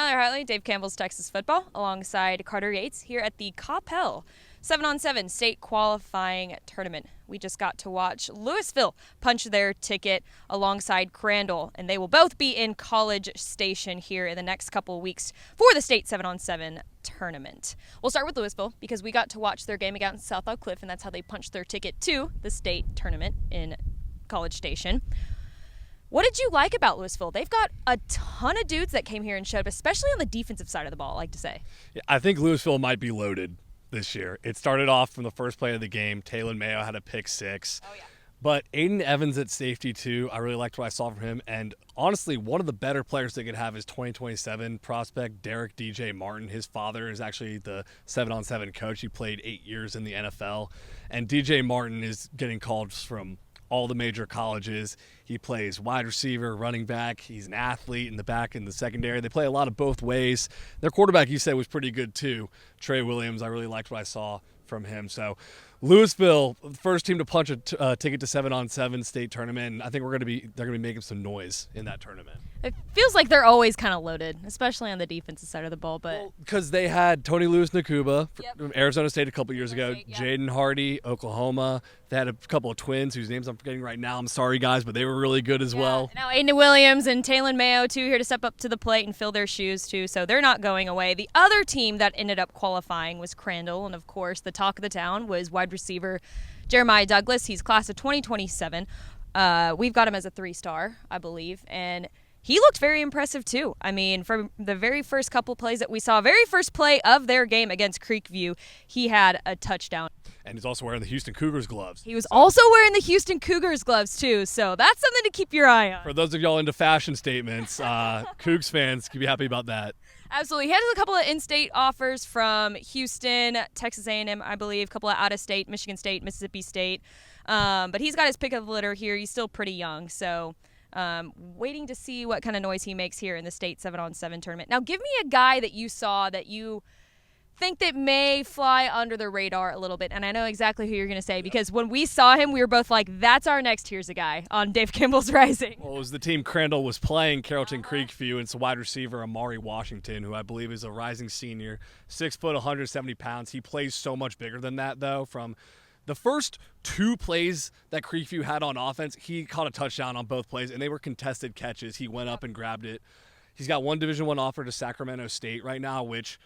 Skylar Hartley, Dave Campbell's Texas Football, alongside Carter Yates here at the Coppell 7-on-7 state qualifying tournament. We just got to watch Lewisville punch their ticket alongside Crandall, and they will both be in College Station here in the next couple of weeks for the state 7-on-7 tournament. We'll start with Lewisville because we got to watch their game against South Oak Cliff, and that's how they punched their ticket to the state tournament in College Station. What did you like about Lewisville? They've got a ton of dudes that came here and showed up, especially on the defensive side of the ball, I like to say. Yeah, I think Lewisville might be loaded this year. It started off from the first play of the game. Taylor Mayo had a pick six. Oh, yeah. But Aiden Evans at safety, too. I really liked what I saw from him. And honestly, one of the better players they could have is 2027 prospect Derek DJ Martin. His father is actually the 7-on-7 coach. He played 8 years in the NFL. And DJ Martin is getting calls from all the major colleges. He plays wide receiver, running back. He's an athlete in the back and the secondary. They play a lot of both ways. Their quarterback, you said, was pretty good too. Trey Williams, I really liked what I saw from him. So Lewisville, first team to punch a ticket to 7-on-7 state tournament. And I think they're going to be making some noise in that tournament. It feels like they're always kind of loaded, especially on the defensive side of the ball. But because they had Tony Lewis Nakuba Yep. from Arizona State a couple years ago, State, yeah. Jaden Hardy, Oklahoma. They had a couple of twins whose names I'm forgetting right now. I'm sorry, guys, but they were really good as well. Now Aiden Williams and Taylor Mayo, too, here to step up to the plate and fill their shoes, too. So they're not going away. The other team that ended up qualifying was Crandall. And, of course, the talk of the town was wide receiver Jeremiah Douglas. He's class of 2027. We've got him as a 3-star, I believe. And he looked very impressive, too. I mean, from the very first couple plays that we saw, very first play of their game against Creekview, he had a touchdown. And he's also wearing the Houston Cougars gloves. He was also wearing the Houston Cougars gloves, too. So that's something to keep your eye on. For those of y'all into fashion statements, Cougs fans can be happy about that. Absolutely. He has a couple of in-state offers from Houston, Texas A&M, I believe, a couple of out-of-state, Michigan State, Mississippi State. But he's got his pick of the litter here. He's still pretty young, so waiting to see what kind of noise he makes here in the state 7-on-7 tournament. Now, give me a guy that you saw that you think that may fly under the radar a little bit, and I know exactly who you're going to say, because when we saw him, we were both like, that's our next Here's a Guy on Dave Campbell's Rising. Well, it was the team Crandall was playing, Carrollton Creekview, and it's wide receiver Amari Washington, who I believe is a rising senior, 6 foot, 170 pounds. He plays so much bigger than that, though. From the first 2 plays that Creekview had on offense, he caught a touchdown on both plays, and they were contested catches. He went up and grabbed it. He's got one Division I offer to Sacramento State right now, which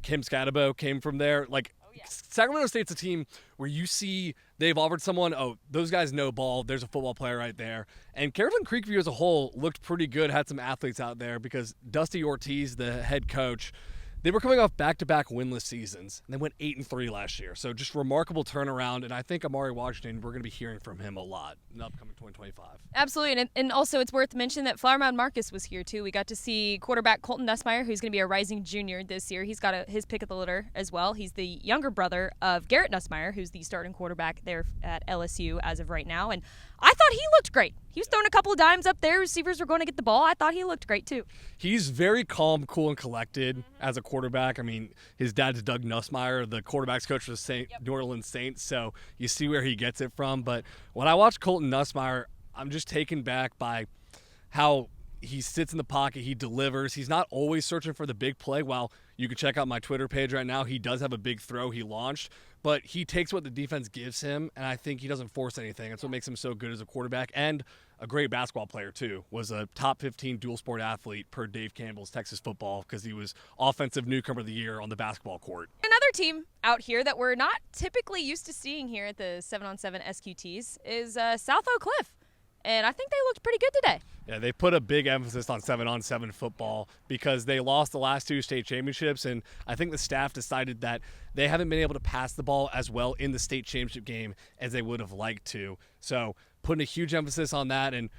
Kim Scatabo came from there. Sacramento State's a team where you see they've offered someone, those guys know ball. There's a football player right there. And Carrollton Creekview as a whole looked pretty good, had some athletes out there because Dusty Ortiz, the head coach, they were coming off back-to-back winless seasons. And they went 8-3 last year. So just remarkable turnaround. And I think Amari Washington, we're going to be hearing from him a lot in the upcoming 2025. Absolutely. And also it's worth mentioning that Flower Mound Marcus was here, too. We got to see quarterback Colton Nussmeyer, who's going to be a rising junior this year. He's got his pick of the litter as well. He's the younger brother of Garrett Nussmeyer, who's the starting quarterback there at LSU as of right now. And I thought he looked great. He was throwing a couple of dimes up there. Receivers were going to get the ball. I thought he looked great, too. He's very calm, cool, and collected as a quarterback. I mean, his dad's Doug Nussmeyer, the quarterback's coach for the New Orleans Saints, so you see where he gets it from. But when I watch Colton Nussmeyer, I'm just taken back by how he sits in the pocket, he delivers. He's not always searching for the big play. While you can check out my Twitter page right now, he does have a big throw he launched, but he takes what the defense gives him, and I think he doesn't force anything. That's what makes him so good as a quarterback and a great basketball player, too. Was a top 15 dual sport athlete per Dave Campbell's Texas Football because he was Offensive Newcomer of the Year on the basketball court. Another team out here that we're not typically used to seeing here at the 7-on-7 SQTs is South Oak Cliff. And I think they looked pretty good today. Yeah, they put a big emphasis on 7-on-7 football because they lost the last 2 state championships, and I think the staff decided that they haven't been able to pass the ball as well in the state championship game as they would have liked to. So putting a huge emphasis on that, and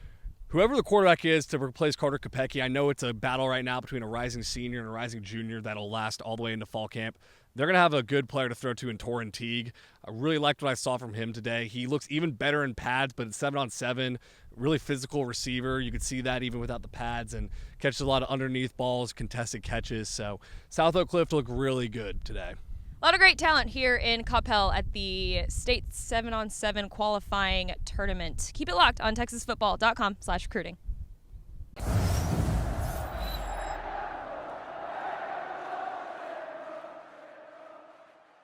whoever the quarterback is to replace Carter Kopecky, I know it's a battle right now between a rising senior and a rising junior that'll last all the way into fall camp. They're going to have a good player to throw to in Torrin Teague. I really liked what I saw from him today. He looks even better in pads, but it's 7-on-7, really physical receiver. You could see that even without the pads, and catches a lot of underneath balls, contested catches. So South Oak Cliff looked really good today. A lot of great talent here in Coppell at the state 7-on-7 qualifying tournament. Keep it locked on TexasFootball.com/recruiting.